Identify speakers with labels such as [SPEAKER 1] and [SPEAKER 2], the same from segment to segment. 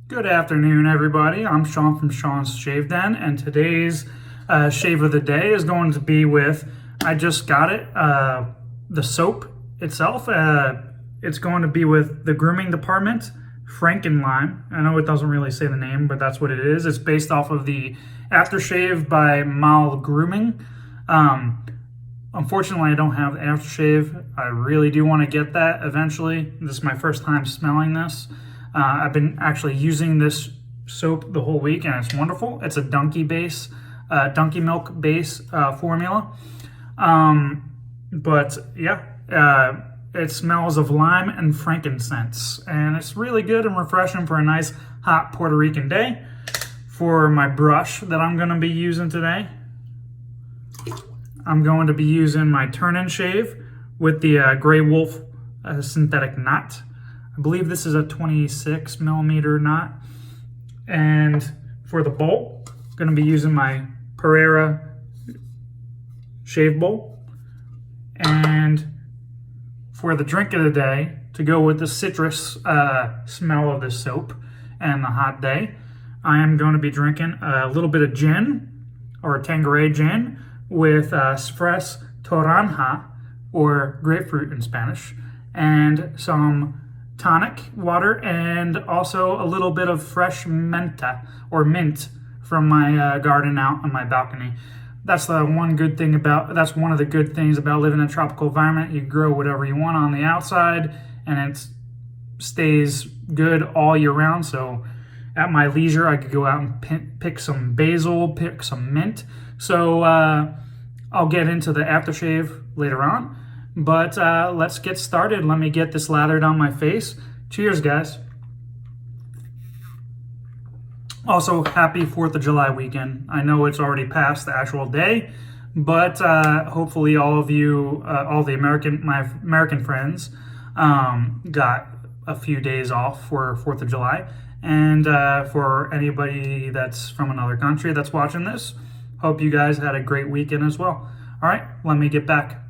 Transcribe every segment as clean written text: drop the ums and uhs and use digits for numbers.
[SPEAKER 1] Good afternoon, everybody. I'm Sean from Sean's Shave Den, and today's shave of the day is going to be with, I just got it, the soap itself. It's going to be with the grooming department, FRANKIN Lime. I know it doesn't really say the name, but that's what it is. It's based off of the aftershave by Grooming. Unfortunately, I don't have the aftershave. I really do want to get that eventually. This is my first time smelling this. I've been actually using this soap the whole week, and it's wonderful. It's a donkey milk base formula. But yeah, it smells of lime and frankincense, and it's really good and refreshing for a nice hot Puerto Rican day. For my brush that I'm going to be using today, I'm going to be using my turn-in shave with the Grey Wolf synthetic knot. I believe this is a 26 millimeter knot. And for the bowl, I'm going to be using my Pereira shave bowl. And for the drink of the day, to go with the citrus smell of this soap and the hot day, I am going to be drinking a little bit of gin, or Tanqueray gin, with Spres Toranja, or grapefruit in Spanish, and some tonic water, and also a little bit of fresh menta, or mint, from my garden out on my balcony. That's one of the good things about living in a tropical environment. You grow whatever you want on the outside, and it stays good all year round. So at my leisure, I could go out and pick some basil, pick some mint. So I'll get into the aftershave later on. But let's get started. Let me get this lathered on my face. Cheers, guys. Also, happy 4th of July weekend. I know it's already past the actual day, but hopefully all of you, all the my American friends, got a few days off for 4th of July. And for anybody that's from another country that's watching this, hope you guys had a great weekend as well. All right, let me get back.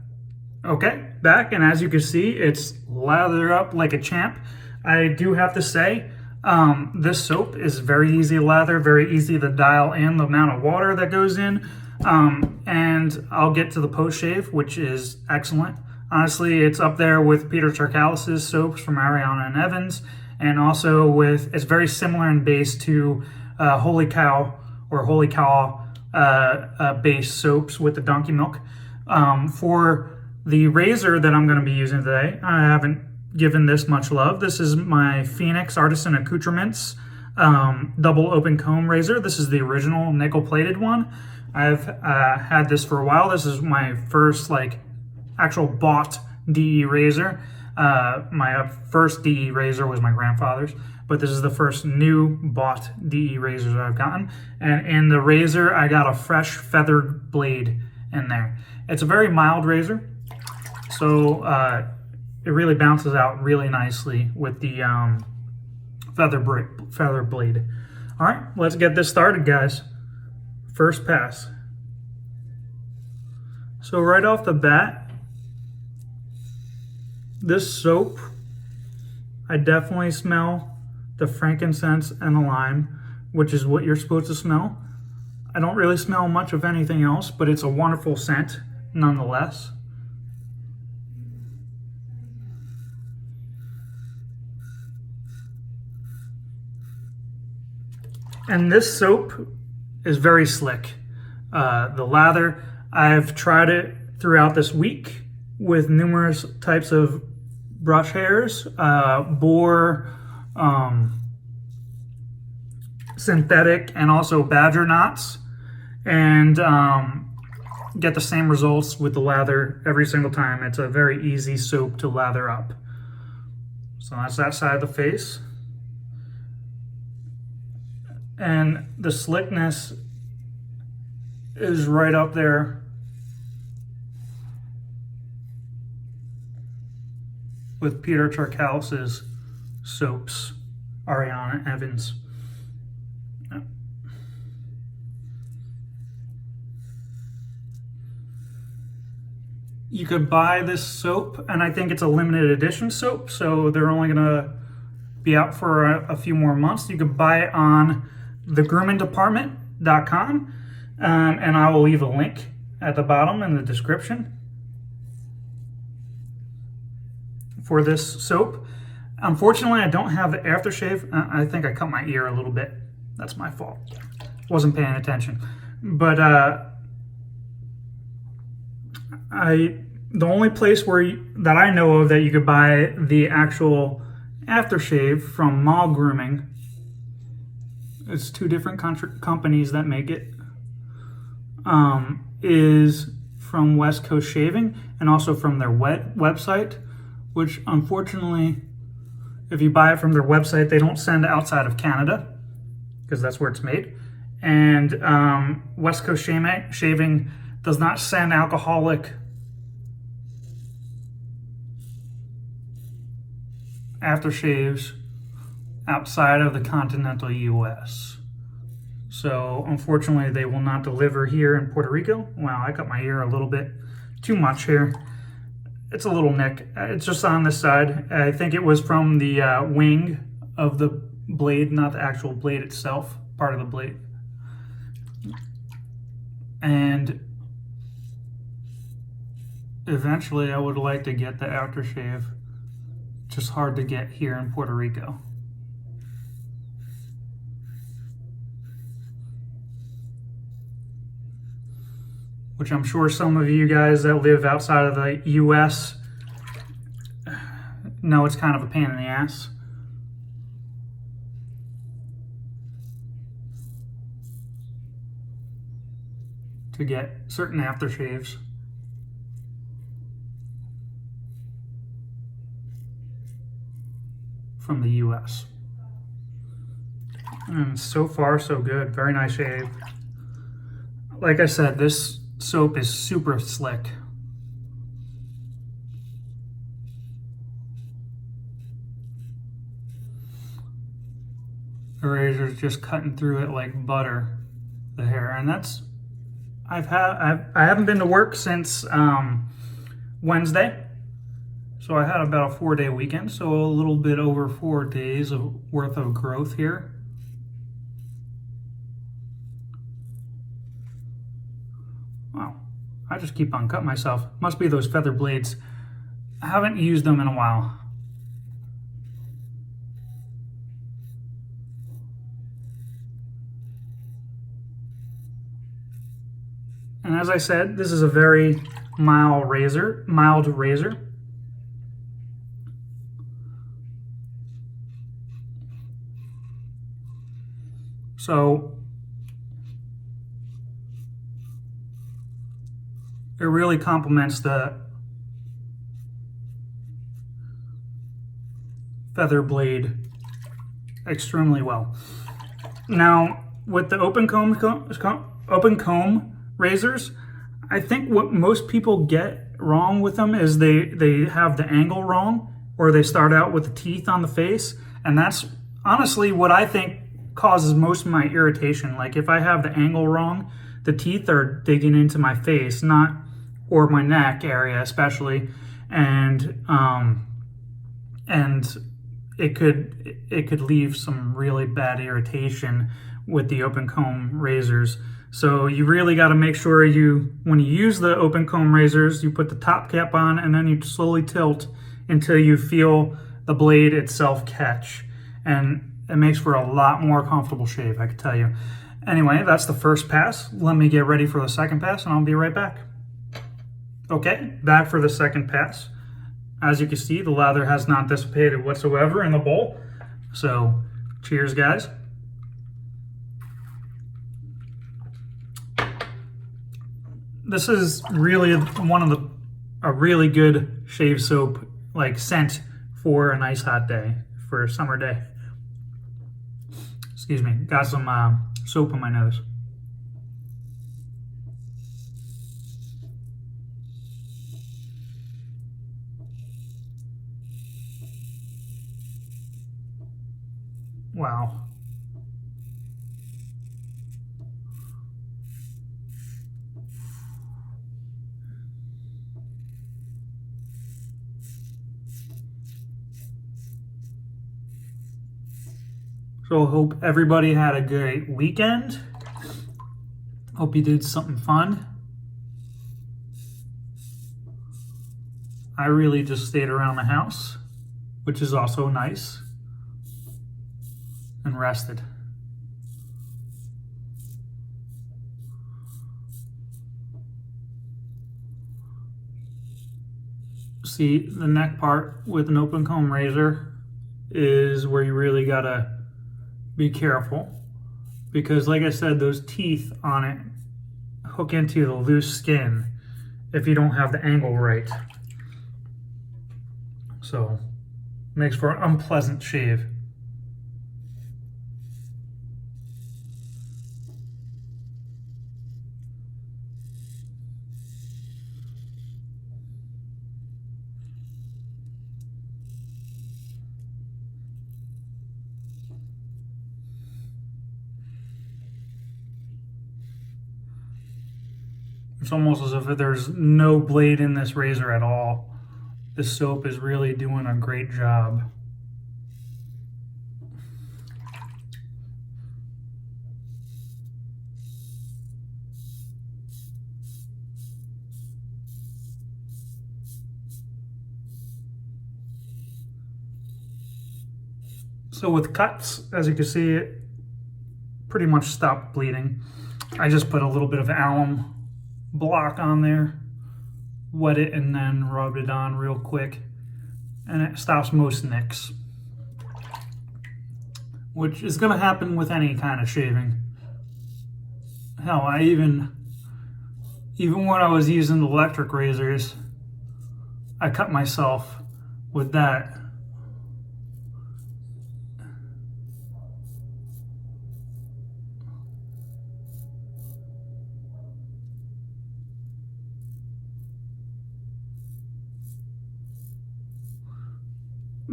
[SPEAKER 1] Okay, back, and as you can see, it's lathered up like a champ. I do have to say, this soap is very easy to lather, very easy to dial in the amount of water that goes in, and I'll get to the post-shave, which is excellent. Honestly, it's up there with Peter Charcalis's soaps from Ariana and Evans, and also it's very similar in base to Holy Cow base soaps with the donkey milk. For the razor that I'm going to be using today, I haven't given this much love. This is my Phoenix Artisan Accoutrements double open comb razor. This is the original nickel plated one. I've had this for a while. This is my first actual bought DE razor. My first DE razor was my grandfather's, but this is the first new bought DE razors I've gotten. And in the razor, I got a fresh feathered blade in there. It's a very mild razor, so it really bounces out really nicely with the feather blade. All right, let's get this started, guys. First pass. So right off the bat, this soap, I definitely smell the frankincense and the lime, which is what you're supposed to smell. I don't really smell much of anything else, but it's a wonderful scent nonetheless. And this soap is very slick. The lather, I've tried it throughout this week with numerous types of brush hairs, boar, synthetic, and also badger knots, and get the same results with the lather every single time. It's a very easy soap to lather up. So that's that side of the face. And the slickness is right up there with Peter Charcalis's soaps, Ariana Evans. You could buy this soap, and I think it's a limited edition soap, so they're only gonna be out for a few more months. You can buy it on thegroomingdepartment.com, and I will leave a link at the bottom in the description for this soap. Unfortunately, I don't have the aftershave. I think I cut my ear a little bit. That's my fault. Wasn't paying attention. But the only place that I know of that you could buy the actual aftershave from Mall Grooming, it's two different companies that make it, is from West Coast Shaving and also from their website, which unfortunately, if you buy it from their website, they don't send outside of Canada because that's where it's made. And West Coast Shaving does not send alcoholic aftershaves outside of the continental US. So unfortunately, they will not deliver here in Puerto Rico. Wow, I cut my ear a little bit too much here. It's a little nick. It's just on this side. I think it was from the wing of the blade, not the actual blade itself, part of the blade. And eventually I would like to get the aftershave. Just hard to get here in Puerto Rico. Which I'm sure some of you guys that live outside of the US know it's kind of a pain in the ass. To get certain aftershaves. From the US. And so far, so good. Very nice shave. Like I said, this soap is super slick. The razor's just cutting through it like butter, the hair. And that's, I haven't been to work since Wednesday. So I had about a 4-day weekend, so a little bit over 4 days worth of growth here. Wow, I just keep on cutting myself. Must be those feather blades. I haven't used them in a while. And as I said, this is a very mild razor. So it really complements the feather blade extremely well. Now, with the open comb razors, I think what most people get wrong with them is they have the angle wrong, or they start out with the teeth on the face, and that's honestly what I think causes most of my irritation. Like if I have the angle wrong, the teeth are digging into my face, or my neck area especially, and it could leave some really bad irritation with the open comb razors. So you really got to make sure when you use the open comb razors, you put the top cap on and then you slowly tilt until you feel the blade itself catch. And it makes for a lot more comfortable shave, I can tell you. Anyway, that's the first pass. Let me get ready for the second pass and I'll be right back. Okay, back for the second pass. As you can see, the lather has not dissipated whatsoever in the bowl. So, cheers, guys. This is really a really good shave soap, like scent for a nice hot day, for a summer day. Excuse me, got some soap on my nose. Wow. So I hope everybody had a great weekend. Hope you did something fun. I really just stayed around the house, which is also nice, and rested. See, the neck part with an open comb razor is where you really gotta be careful, because like I said, those teeth on it hook into the loose skin if you don't have the angle right. So makes for an unpleasant shave. It's almost as if there's no blade in this razor at all. This soap is really doing a great job. So with cuts, as you can see, it pretty much stopped bleeding. I just put a little bit of alum block on there, wet it, and then rubbed it on real quick, and it stops most nicks, which is going to happen with any kind of shaving. Hell, I even when I was using the electric razors, I cut myself with that.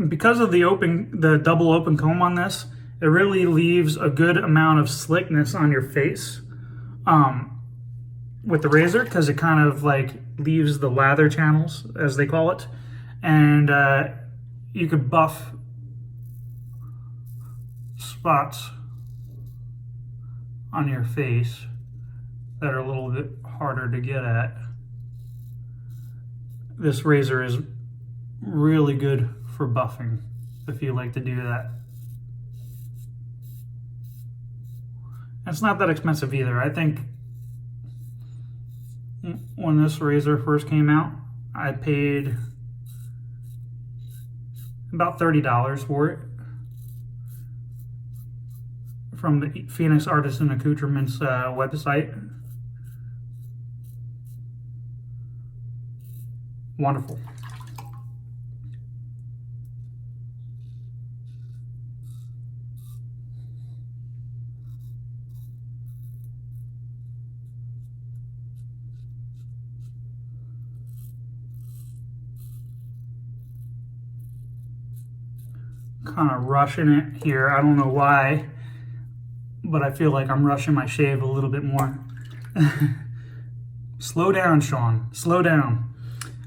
[SPEAKER 1] Because of the double open comb on this, it really leaves a good amount of slickness on your face with the razor, because it kind of like leaves the lather channels, as they call it, and you could buff spots on your face that are a little bit harder to get at. This razor is really good for buffing if you like to do that. It's not that expensive either. I think when this razor first came out, I paid about $30 for it from the Phoenix Artisan Accoutrements website. Wonderful. Kind of rushing it here. I don't know why, but I feel like I'm rushing my shave a little bit more. Slow down, Sean. Slow down.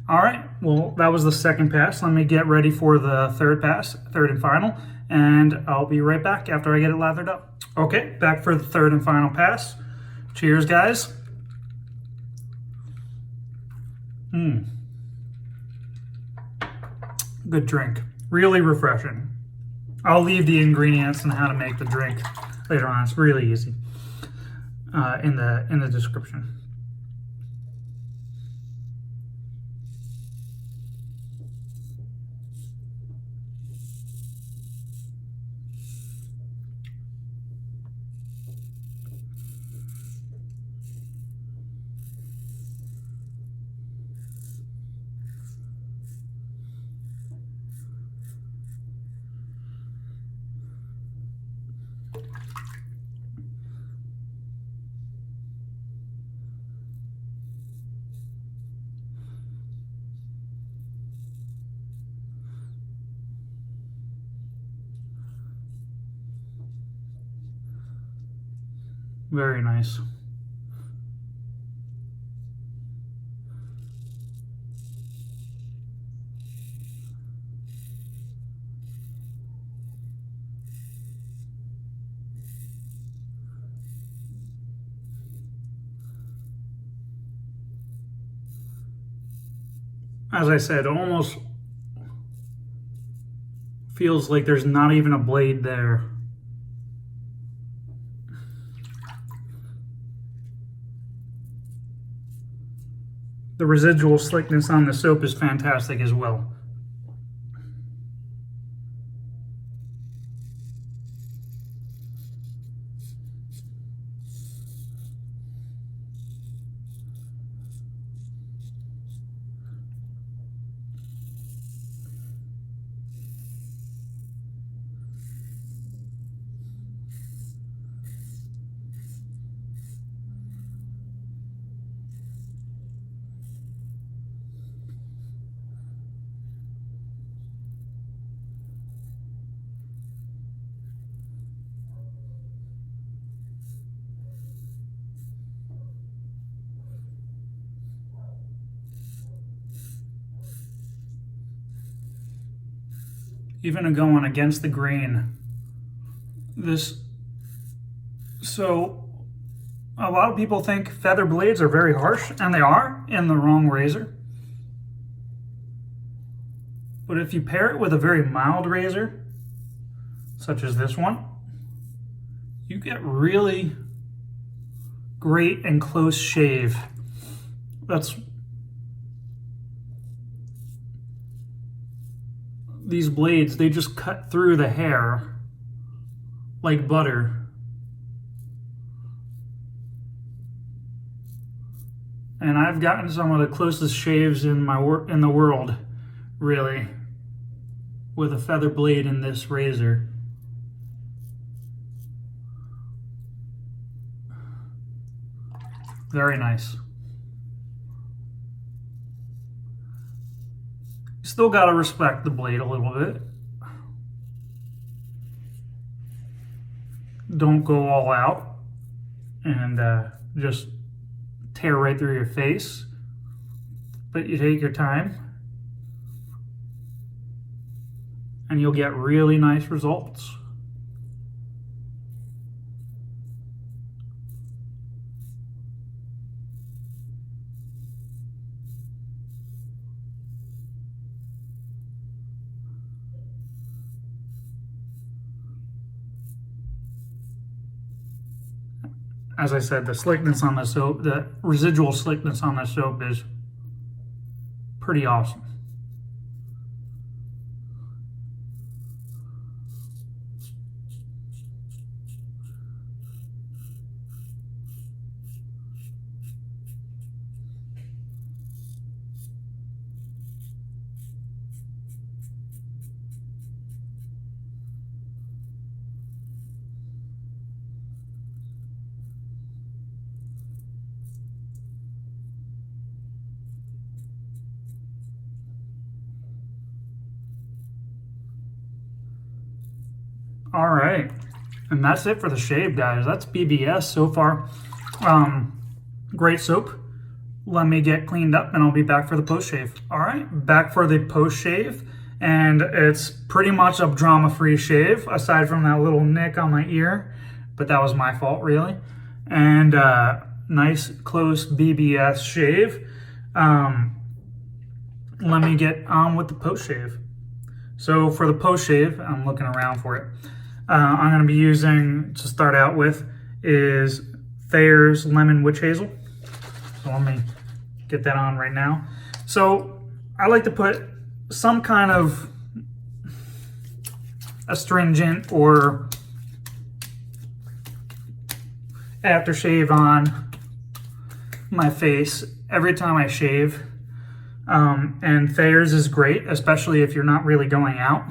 [SPEAKER 1] All right. Well, that was the second pass. Let me get ready for the third pass, third and final, and I'll be right back after I get it lathered up. Okay, back for the third and final pass. Cheers, guys. Good drink. Really refreshing. I'll leave the ingredients and how to make the drink later on. It's really easy in the description. Very nice. as I said, it almost feels like there's not even a blade there. The residual slickness on the soap is fantastic as well. Even going against the grain. So a lot of people think feather blades are very harsh, and they are in the wrong razor. But if you pair it with a very mild razor, such as this one, you get really great and close shave. These blades, they just cut through the hair like butter. And I've gotten some of the closest shaves in the world, really, with a feather blade in this razor. Very nice. Still gotta respect the blade a little bit. Don't go all out and just tear right through your face, but you take your time and you'll get really nice results. As I said, the slickness on the soap, the residual slickness on the soap is pretty awesome. All right, and that's it for the shave, guys. That's BBS so far. Great soap. Let me get cleaned up and I'll be back for the post shave. All right, back for the post shave, and it's pretty much a drama-free shave aside from that little nick on my ear, but that was my fault, really. And nice close BBS shave. Let me get on with the post shave. So for the post shave, I'm looking around for it. I'm going to be using, to start out with, is Thayers Lemon Witch Hazel. So let me get that on right now. So I like to put some kind of astringent or aftershave on my face every time I shave. And Thayers is great, especially if you're not really going out.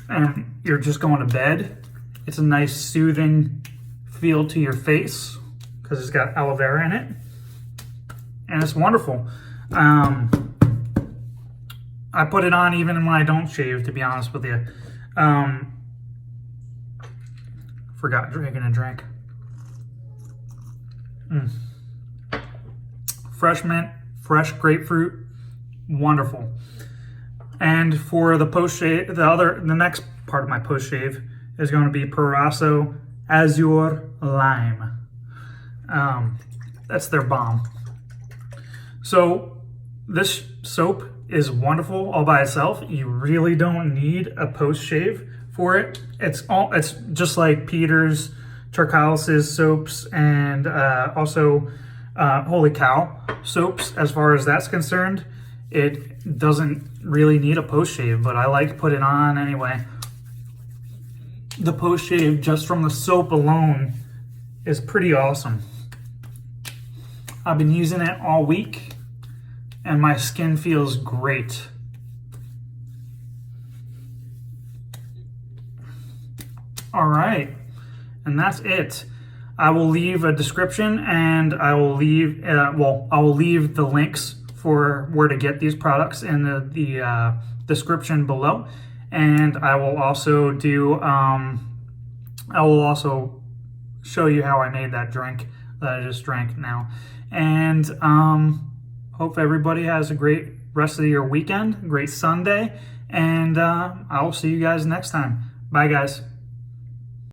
[SPEAKER 1] And you're just going to bed. It's a nice soothing feel to your face because it's got aloe vera in it. And it's wonderful. I put it on even when I don't shave, to be honest with you. Forgot drinking a drink. Fresh mint, fresh grapefruit, wonderful. And for the post shave, the next part of my post shave is going to be Proraso Azur Lime. That's their balm. So this soap is wonderful all by itself. You really don't need a post shave for it. It's just like Peter's, Turkalis's soaps, and also Holy Cow soaps. As far as that's concerned, it doesn't really need a post shave, but I like to put it on anyway. The post shave just from the soap alone is pretty awesome. I've been using it all week and my skin feels great. All right, and that's it. I will leave a description, and I will leave I will leave the links for where to get these products in the description below, and I will also do I will also show you how I made that drink that I just drank now. And hope everybody has a great rest of your weekend, great Sunday, and I'll see you guys next time. Bye, guys.